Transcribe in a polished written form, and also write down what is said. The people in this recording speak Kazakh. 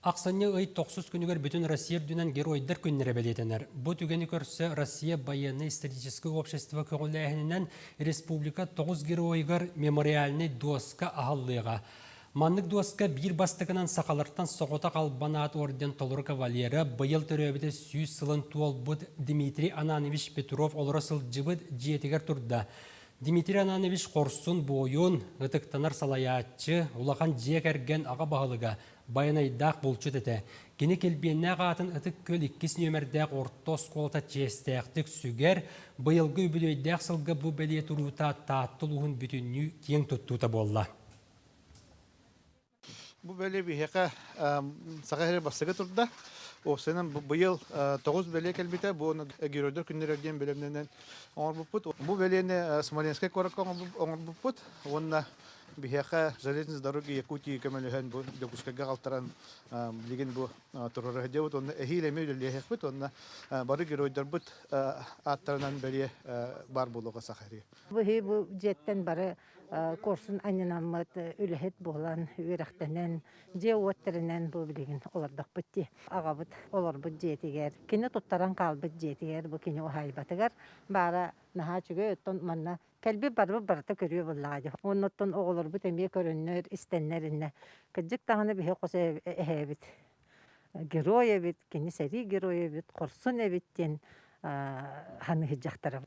Ақсанне ый 9 күнігер бүтін Россия дүнен геройдар күннері белетенер. Бұ түгені көрсе Россия военно-историческое общество көңіләйінен республика 9 геройгар мемориальный доска ағаллыға. Маннык доска бір бастығынан сақалырттан соғыта қалбанат орден толыры кавалері бұйыл түрөбіде сүйіз сылын туол бұд Дмитрий Ананович Петров олырасыл жыбыд жетігер тұрда. Дмитрий Ананович қорсын бойын ғытықтанар салаятчы улақан жек әрген аға бағылыға баянайдақ болчу тәті. Кені келбенне ағатын ұтық көл 2 нөмірдәқ ортос қолта честәқтік сүгер бұйылғы үбілейдәқ сылғы бұ бәле тұрута таттылуғын бүтінні кең тұттута болла. Бу бәле бихеқа сағахері басығы тұрда. Осының бұйыл 9 бәле кәлбеті, бұны геройдар күннерерден бөлімнен оңыр бұппыт. Бу бәлені Смоленскай қораққа оңыр бұппыт. Онына бихеқа железниц дороги Якутии көмеліген бұл дөкіскәге қалтаран білген бұл тұрыры әдеуіт. Онына әхейл әмейл әлі бұт. Онына бары геройдар бұт аттарынан бәле бар болуға сағахері. Бұл жеттен бары корсын аннанаммат үлэхет болан үрәхтенен же уоттеренен бу билеген олардак битти агабыт олар бу жетигер кине туттаран калбыт жетигер бу кине ohayбатыгар бара наха чүгө оттон манна келби барбы барта көрүө буллаады онноттон оголор бу теме көрөннөр истеннеринне кыжык тагына бихе косе эхебит герой эбит кине сери герой эбит корсын эбиттен ханы хыжактар